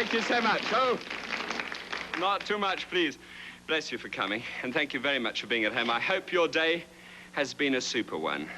Thank you so much. Oh, not too much, please. Bless you for coming, and thank you very much for being at home. I hope your day has been a super one.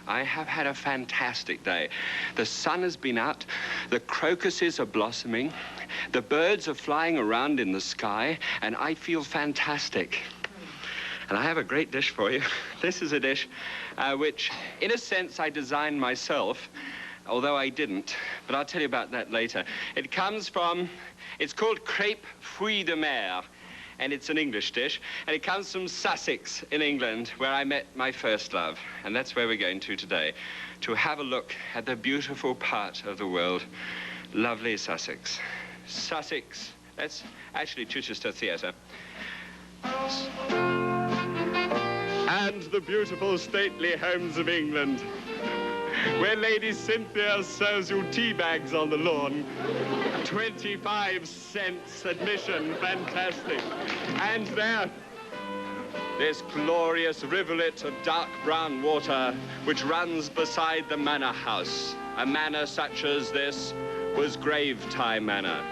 I have had a fantastic day. The sun has been out, the crocuses are blossoming, the birds are flying around in the sky, and I feel fantastic. And I have a great dish for you. This is a dish which, in a sense, I designed myself, although I didn't, but I'll tell you about that later. It comes from, it's called Crepes Fruits De Mer, and it's an English dish, and it comes from Sussex in England, where I met my first love, and that's where we're going to today, to have a look at the beautiful part of the world, lovely Sussex. Sussex, that's actually Chichester Theatre. And the beautiful stately homes of England, where Lady Cynthia serves you tea bags on the lawn. 25 cents admission, fantastic. And there, this glorious rivulet of dark brown water which runs beside the manor house. A manor such as this was Gravetye Manor.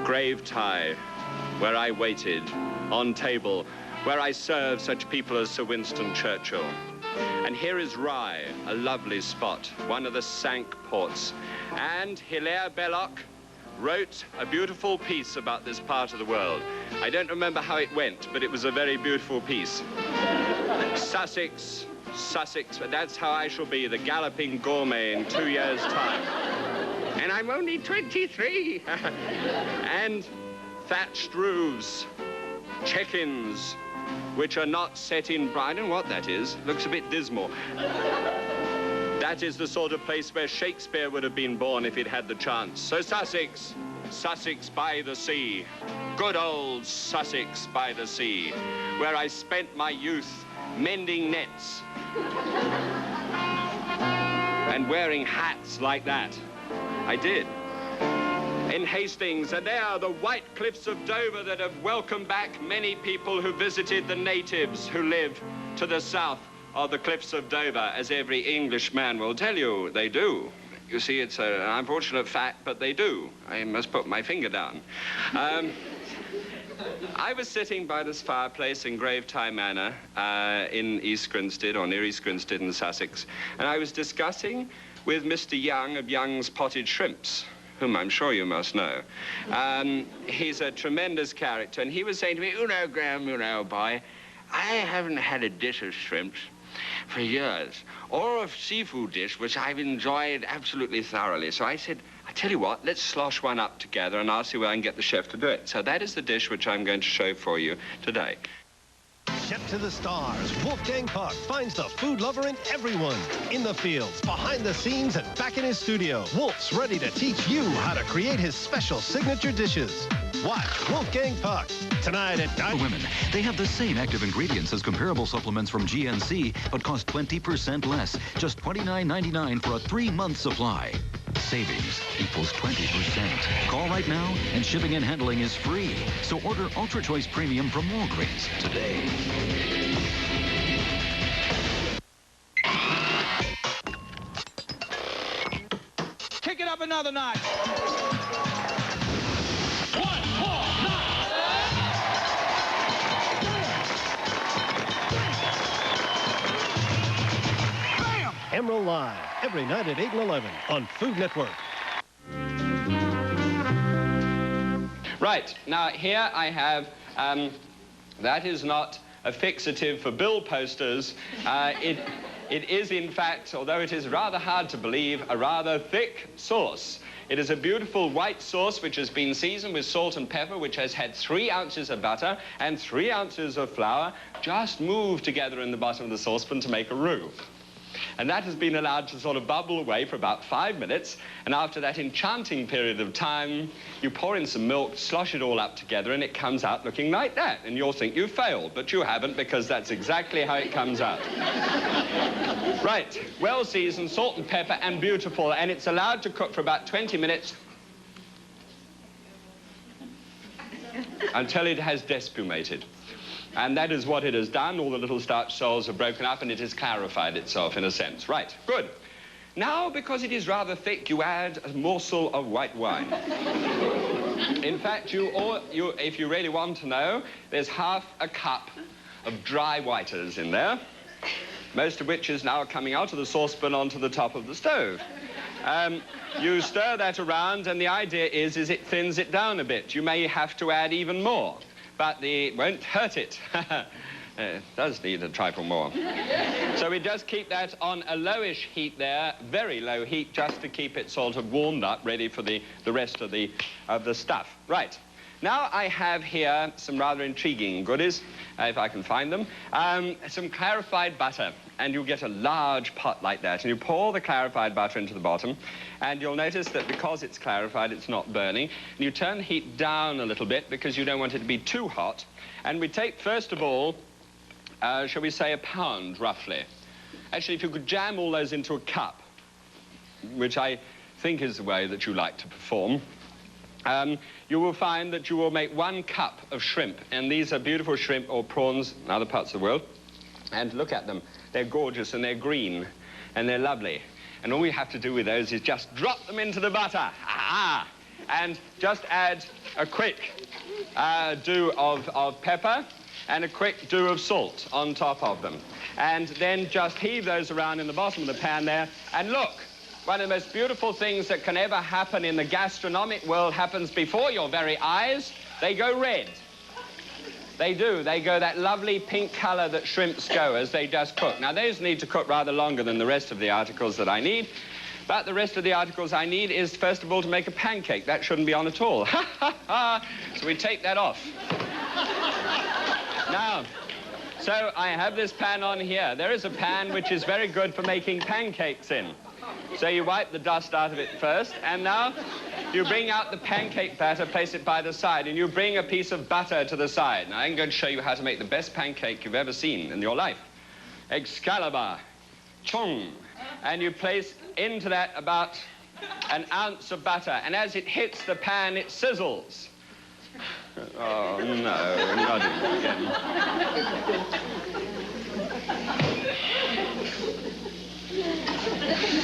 Gravetye, where I waited, on table, where I served such people as Sir Winston Churchill. And here is Rye, a lovely spot, one of the Cinque Ports. And Hilaire Belloc wrote a beautiful piece about this part of the world. I don't remember how it went, but it was a very beautiful piece. Sussex, Sussex, but that's how I shall be, the Galloping Gourmet in 2 years' time. And I'm only 23. And thatched roofs, check-ins, which are not set in, I don't know what that is, looks a bit dismal. That is the sort of place where Shakespeare would have been born if he'd had the chance. So Sussex, Sussex by the sea, good old Sussex by the sea, where I spent my youth mending nets and wearing hats like that. I did. In Hastings, and there are the white cliffs of Dover that have welcomed back many people who visited the natives who live to the south of the cliffs of Dover, as every Englishman will tell you, they do. You see, it's an unfortunate fact, but they do. I must put my finger down. I was sitting by this fireplace in Gravetye Manor in East Grinstead, or near East Grinstead in Sussex, and I was discussing with Mr. Young of Young's Potted Shrimps, whom I'm sure you must know. He's a tremendous character, and he was saying to me, you know, Graham, you know, boy, I haven't had a dish of shrimps for years, or a seafood dish, which I've enjoyed absolutely thoroughly. So I said, I tell you what, let's slosh one up together, and I'll see where I can get the chef to do it. So that is the dish which I'm going to show for you today. Chef to the stars, Wolfgang Puck finds the food lover in everyone. In the fields, behind the scenes, and back in his studio, Wolf's ready to teach you how to create his special signature dishes. Watch Wolfgang Puck tonight at 9. Women, they have the same active ingredients as comparable supplements from GNC, but cost 20% less. Just $29.99 for a 3-month supply. Savings equals 20%. Call right now, and shipping and handling is free. So order Ultra Choice Premium from Walgreens today. Kick it up another notch. 1 more notch. Bam! Emerald Live, every night at 8 and 11 on Food Network. Right, now here I have, that is not a fixative for bill posters. It is, in fact, although it is rather hard to believe, a rather thick sauce. It is a beautiful white sauce which has been seasoned with salt and pepper, which has had 3 ounces of butter and 3 ounces of flour just moved together in the bottom of the saucepan to make a roux. And that has been allowed to sort of bubble away for about 5 minutes, and after that enchanting period of time, you pour in some milk, slosh it all up together, and it comes out looking like that. And you'll think you failed, but you haven't, because that's exactly how it comes out. Right, well seasoned, salt and pepper, and beautiful, and it's allowed to cook for about 20 minutes until it has despumated. And that is what it has done. All the little starch cells have broken up, and it has clarified itself in a sense. Right, good. Now, because it is rather thick, you add a morsel of white wine. In fact, if you really want to know, there's half a cup of dry whiters in there, most of which is now coming out of the saucepan onto the top of the stove. You stir that around, and the idea is it thins it down a bit. You may have to add even more, but it won't hurt it. It does need a trifle more. So we just keep that on a lowish heat there, very low heat, just to keep it sort of warmed up, ready for the rest of the stuff. Right. Now I have here some rather intriguing goodies, if I can find them. Some clarified butter, and you get a large pot like that, and you pour the clarified butter into the bottom, and you'll notice that because it's clarified, it's not burning. And you turn the heat down a little bit because you don't want it to be too hot. And we take, first of all, shall we say, a pound, roughly. Actually, if you could jam all those into a cup, which I think is the way that you like to perform, you will find that you will make 1 cup of shrimp. And these are beautiful shrimp or prawns in other parts of the world. And look at them. They're gorgeous, and they're green, and they're lovely. And all we have to do with those is just drop them into the butter. Ah! And just add a quick dew of pepper and a quick dew of salt on top of them. And then just heave those around in the bottom of the pan there. And look, one of the most beautiful things that can ever happen in the gastronomic world happens before your very eyes. They go red. They do. They go that lovely pink color that shrimps go as they just cook. Now, those need to cook rather longer than the rest of the articles that I need. But the rest of the articles I need is, first of all, to make a pancake. That shouldn't be on at all. Ha, ha, ha. So we take that off. Now, so I have this pan on here. There is a pan which is very good for making pancakes in. So you wipe the dust out of it first, and now you bring out the pancake batter, place it by the side, and you bring a piece of butter to the side. Now, I'm going to show you how to make the best pancake you've ever seen in your life. Excalibur, chung, and you place into that about 1 ounce of butter, and as it hits the pan, it sizzles. Oh, no, not again.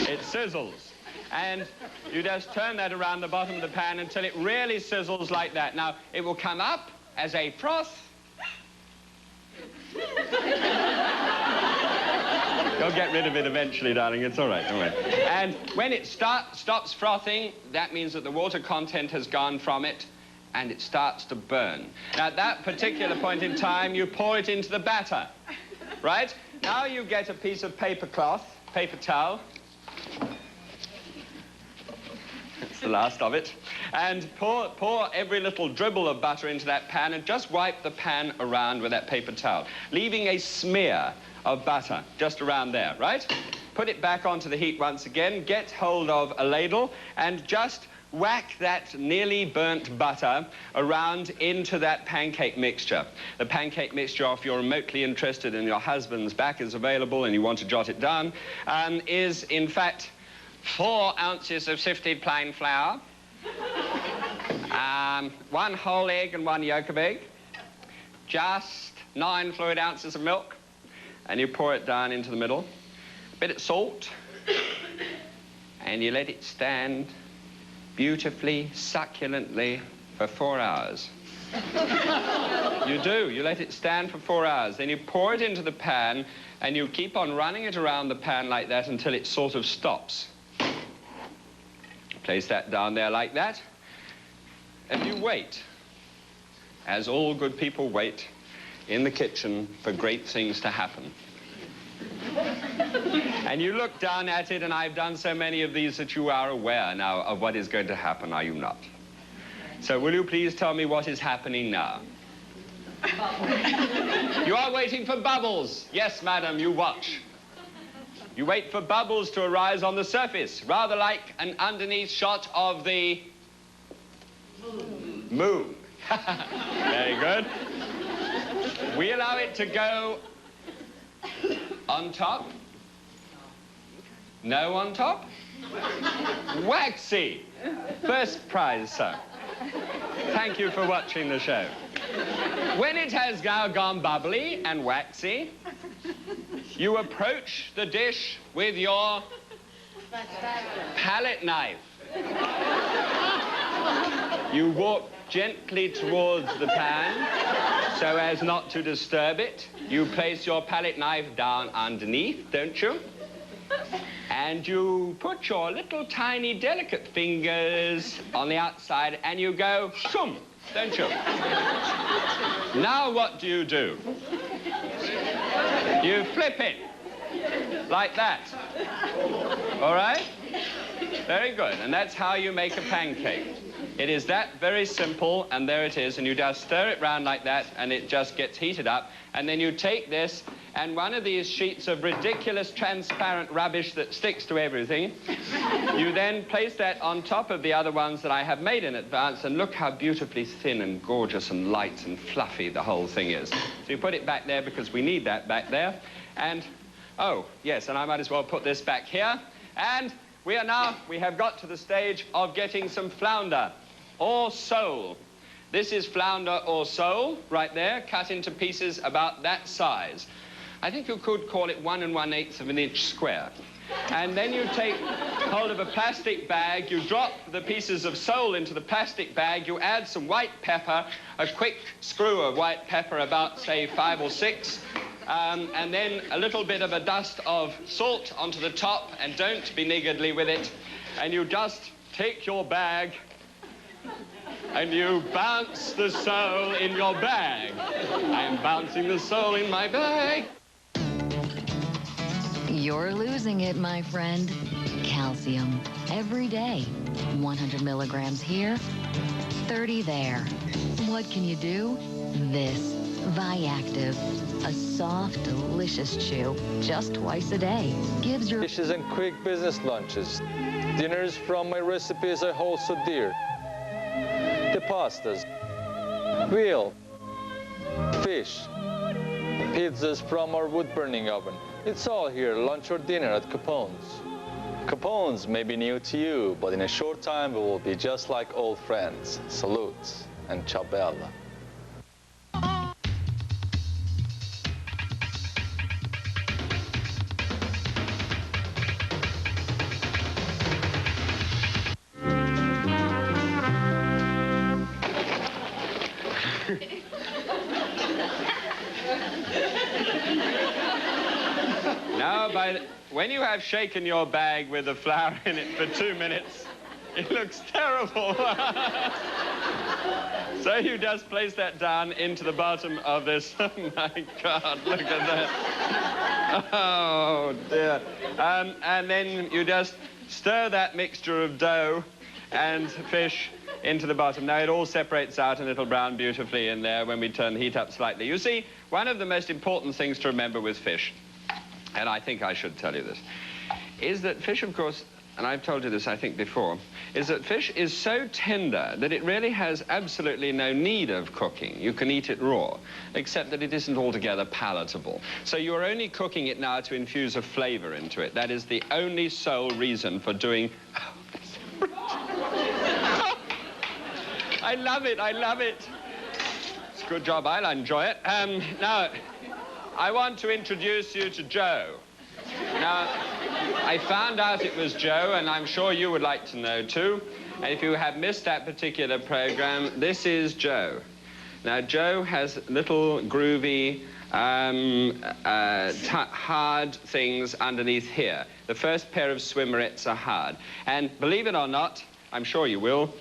It sizzles. And you just turn that around the bottom of the pan until it really sizzles like that. Now, it will come up as a froth. You'll get rid of it eventually, darling. It's all right, don't worry. And when it stops frothing, that means that the water content has gone from it, and it starts to burn. Now, at that particular point in time, you pour it into the batter, right? Now you get a piece of paper towel. That's the last of it. And pour every little dribble of butter into that pan and just wipe the pan around with that paper towel, leaving a smear of butter just around there, right? Put it back onto the heat once again, get hold of a ladle, and just whack that nearly burnt butter around into that pancake mixture. The pancake mixture, if you're remotely interested and your husband's back is available and you want to jot it down, is, in fact, 4 ounces of sifted plain flour, 1 whole egg and 1 yolk of egg, just 9 fluid ounces of milk, and you pour it down into the middle, a bit of salt, and you let it stand beautifully, succulently for 4 hours. You do. You let it stand for 4 hours. Then you pour it into the pan, and you keep on running it around the pan like that until it sort of stops. Place that down there like that, and you wait, as all good people wait in the kitchen for great things to happen. And you look down at it, and I've done so many of these that you are aware now of what is going to happen, are you not? So will you please tell me what is happening now? You are waiting for bubbles. Yes, madam, you watch. You wait for bubbles to arise on the surface, rather like an underneath shot of the moon. Very good. We allow it to go on top. No on top. Waxy. First prize, sir. Thank you for watching the show. When it has now gone bubbly and waxy, you approach the dish with your palette knife. You walk gently towards the pan so as not to disturb it. You place your palette knife down underneath, don't you? And you put your little tiny delicate fingers on the outside and you go shoom, don't you? Now what do? You flip it like that. All right? Very good. And that's how you make a pancake. It is that very simple, and there it is, and you just stir it round like that, and it just gets heated up, and then you take this, and one of these sheets of ridiculous transparent rubbish that sticks to everything, you then place that on top of the other ones that I have made in advance, and look how beautifully thin and gorgeous and light and fluffy the whole thing is. So you put it back there because we need that back there, and, oh, yes, and I might as well put this back here, and we have got to the stage of getting some flounder or sole. This is flounder or sole right there, cut into pieces about that size. I think you could call it 1 1/8 of an inch square. And then you take hold of a plastic bag, you drop the pieces of sole into the plastic bag, you add some white pepper, a quick screw of white pepper, about, say, 5 or 6, and then a little bit of a dust of salt onto the top, and don't be niggardly with it, and you just take your bag and you bounce the sole in your bag. I'm bouncing the sole in my bag. You're losing it, my friend. Calcium. Every day. 100 milligrams here, 30 there. What can you do? This. Viactive. A soft, delicious chew. Just twice a day. Gives your dishes and quick business lunches. Dinners from my recipes I hold so dear. The pastas. Veal. Fish. Pizzas from our wood-burning oven. It's all here, lunch or dinner at Capone's. Capone's may be new to you, but in a short time we will be just like old friends. Salute and ciao bella. Now, when you have shaken your bag with the flour in it for 2 minutes, it looks terrible. So you just place that down into the bottom of this. Oh, my God, look at that. Oh, dear. And then you just stir that mixture of dough and fish into the bottom. Now, it all separates out and it'll brown beautifully in there when we turn the heat up slightly. You see, one of the most important things to remember with fish, and I think I should tell you this, is that fish, of course, and I've told you this, I think, before, is that fish is so tender that it really has absolutely no need of cooking. You can eat it raw, except that it isn't altogether palatable. So you're only cooking it now to infuse a flavor into it. That is the only sole reason for doing... I love it, I love it. It's a good job, I'll enjoy it. Now, I want to introduce you to Joe. Now, I found out it was Joe, and I'm sure you would like to know, too. And if you have missed that particular program, this is Joe. Now, Joe has little groovy, hard things underneath here. The first pair of swimmerets are hard. And believe it or not, I'm sure you will,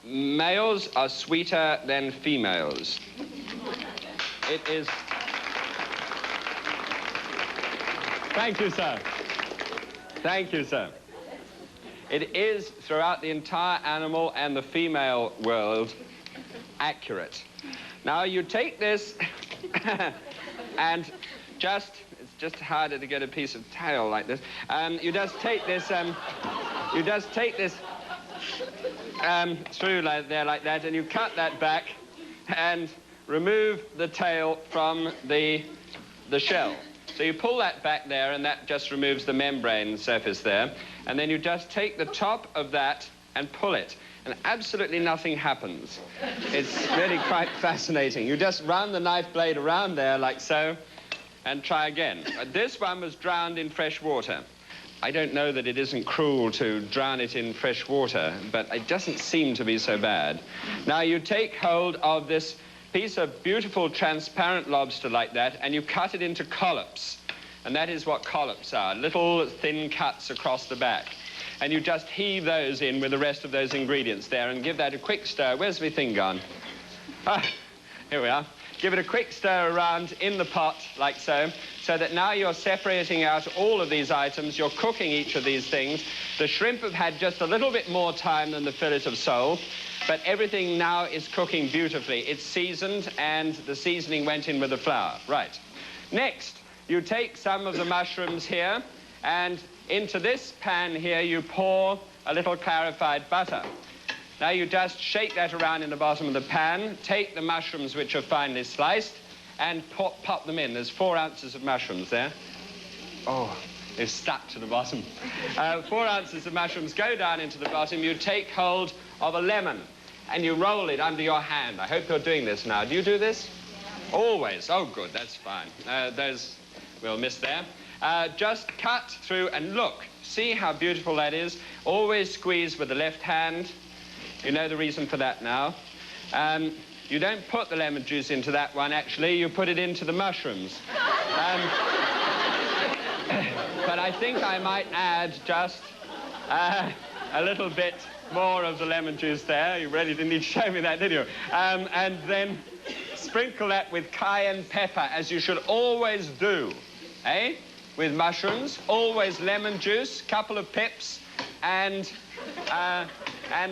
males are sweeter than females. It is... Thank you, sir. Thank you, sir. It is, throughout the entire animal and the female world, accurate. Now, you take this and it's just harder to get a piece of tail like this. You just take this, through like that, and you cut that back and remove the tail from the shell. So you pull that back there, and that just removes the membrane surface there. And then you just take the top of that and pull it, and absolutely nothing happens. It's really quite fascinating. You just run the knife blade around there like so, and try again. This one was drowned in fresh water. I don't know that it isn't cruel to drown it in fresh water, but it doesn't seem to be so bad. Now you take hold of this piece of beautiful transparent lobster like that, and you cut it into collops. And that is what collops are, little thin cuts across the back. And you just heave those in with the rest of those ingredients there and give that a quick stir. Where's my thing gone? Ah, here we are. Give it a quick stir around in the pot, like so that now you're separating out all of these items. You're cooking each of these things. The shrimp have had just a little bit more time than the fillet of sole, but everything now is cooking beautifully. It's seasoned, and the seasoning went in with the flour. Right. Next, you take some of the mushrooms here, and into this pan here, you pour a little clarified butter. Now you just shake that around in the bottom of the pan, take the mushrooms which are finely sliced, and pop them in. There's 4 ounces of mushrooms there. Oh, they're stuck to the bottom. 4 ounces of mushrooms go down into the bottom. You take hold of a lemon, and you roll it under your hand. I hope you're doing this now. Do you do this? Always. Oh, good, that's fine. Those we'll miss there. Just cut through and look. See how beautiful that is? Always squeeze with the left hand. You know the reason for that now. You don't put the lemon juice into that one, actually. You put it into the mushrooms. But I think I might add just a little bit more of the lemon juice there. You really didn't need to show me that, did you? And then sprinkle that with cayenne pepper, as you should always do, eh? With mushrooms, always lemon juice, couple of pips, and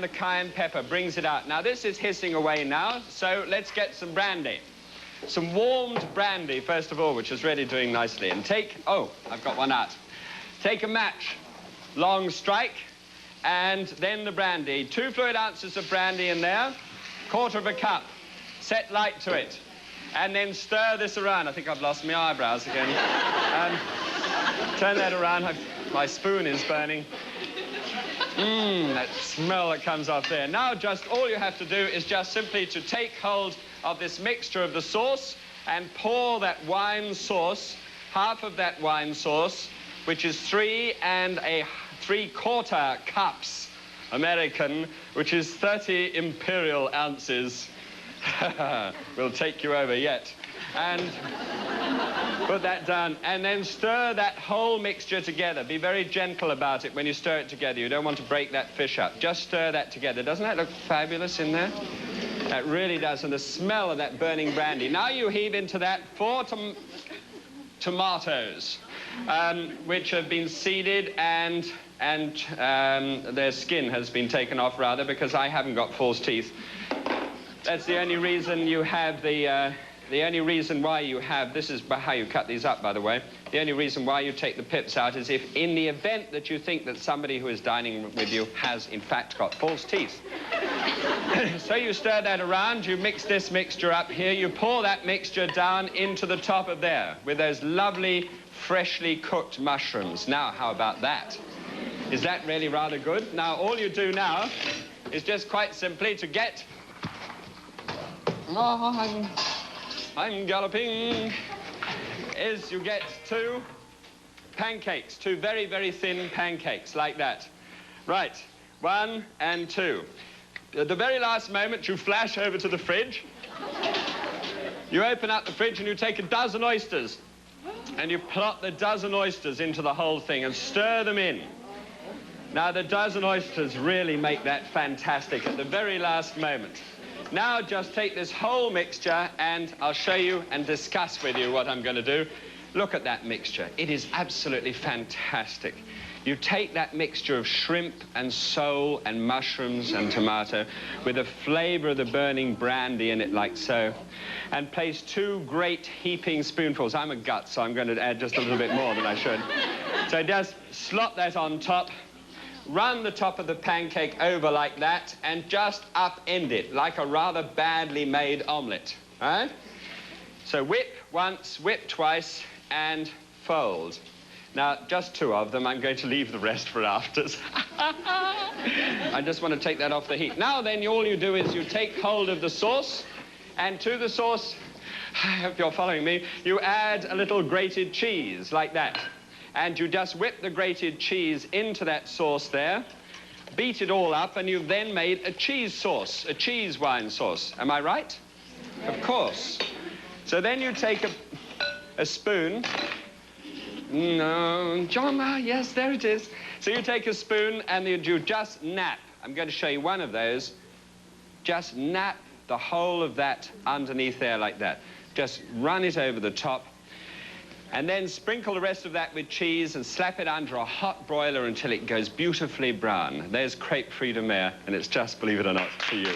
the cayenne pepper brings it out. Now, this is hissing away now, so let's get some brandy. Some warmed brandy, first of all, which is really doing nicely. And take, oh, I've got one out. Take a match, long strike, and then the brandy. 2 fluid ounces of brandy in there, 1/4 cup. Set light to it, and then stir this around. I think I've lost my eyebrows again. Turn that around. My spoon is burning. That smell that comes off there. Now, just all you have to do is just simply to take hold of this mixture of the sauce and pour that wine sauce, half of that wine sauce, which is 3 3/4 cups American, which is 30 imperial ounces. We'll take you over yet. And put that down, and then stir that whole mixture together. Be very gentle about it when you stir it together. You don't want to break that fish up. Just stir that together. Doesn't that look fabulous in there? That really does, and the smell of that burning brandy. Now you heave into that 4 tomatoes, which have been seeded, and their skin has been taken off, rather, because I haven't got false teeth. That's the only reason you have the only reason why you have, this is how you cut these up, by the way, the only reason why you take the pips out is if in the event that you think that somebody who is dining with you has, in fact, got false teeth. So you stir that around, you mix this mixture up here, you pour that mixture down into the top of there with those lovely, freshly cooked mushrooms. Now, how about that? Is that really rather good? Now, all you do now is just quite simply to get... Oh, I'm galloping, is you get 2 pancakes, 2 very, very thin pancakes, like that. Right, 1 and 2. At the very last moment, you flash over to the fridge. You open up the fridge and you take a dozen oysters, and you plot the dozen oysters into the whole thing and stir them in. Now, the dozen oysters really make that fantastic at the very last moment. Now just take this whole mixture, and I'll show you and discuss with you what I'm going to do. Look at that mixture. It is absolutely fantastic. You take that mixture of shrimp and sole and mushrooms and tomato with the flavor of the burning brandy in it, like so, and place 2 great heaping spoonfuls. I'm a gut, so I'm going to add just a little bit more than I should. So just slop that on top. Run the top of the pancake over like that, and just upend it like a rather badly made omelette, right? So whip once, whip twice, and fold. Now, just 2 of them. I'm going to leave the rest for afters. I just want to take that off the heat. Now then, all you do is you take hold of the sauce, and to the sauce, I hope you're following me, you add a little grated cheese, like that. And you just whip the grated cheese into that sauce there, beat it all up, and you've then made a cheese sauce, a cheese wine sauce. Am I right? Of course. So then you take a spoon. No, John, yes, there it is. So you take a spoon and you just nap. I'm going to show you one of those. Just nap the whole of that underneath there like that. Just run it over the top. And then sprinkle the rest of that with cheese and slap it under a hot broiler until it goes beautifully brown. There's Crepes Fruits De Mer, and it's just, believe it or not, for you.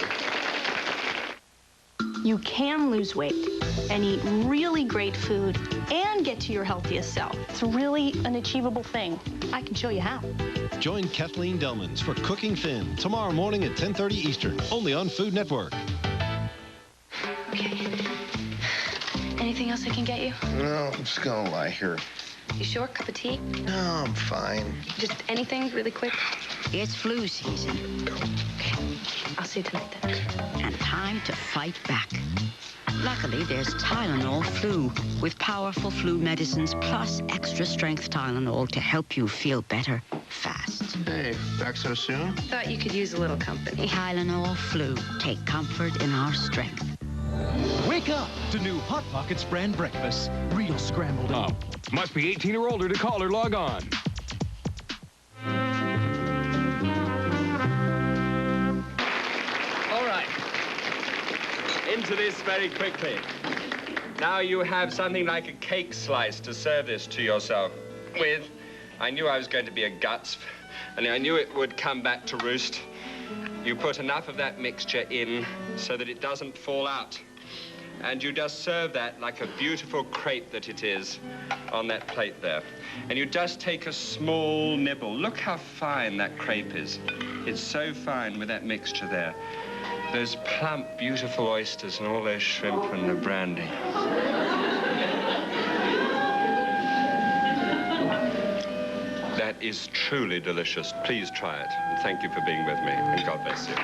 You can lose weight and eat really great food and get to your healthiest self. It's really an achievable thing. I can show you how. Join Kathleen Delmans for Cooking Thin tomorrow morning at 10:30 Eastern, only on Food Network. Okay. Anything else I can get you? No, I'm just gonna lie here. You sure? Cup of tea? No, I'm fine. Just anything really quick? It's flu season. Okay. I'll see you tonight then. And time to fight back. Luckily, there's Tylenol Flu with powerful flu medicines plus extra strength Tylenol to help you feel better fast. Hey, back so soon? Thought you could use a little company. Tylenol Flu. Take comfort in our strength. Wake up to new Hot Pockets brand breakfast. Real scrambled up. Must be 18 or older to call or log on. All right. Into this very quickly. Now you have something like a cake slice to serve this to yourself with. I knew I was going to be a guts, and I knew it would come back to roost. You put enough of that mixture in so that it doesn't fall out. And you just serve that like a beautiful crepe that it is on that plate there. And you just take a small nibble. Look how fine that crepe is. It's so fine with that mixture there. Those plump, beautiful oysters and all those shrimp and the brandy. That is truly delicious. Please try it. And thank you for being with me. And God bless you.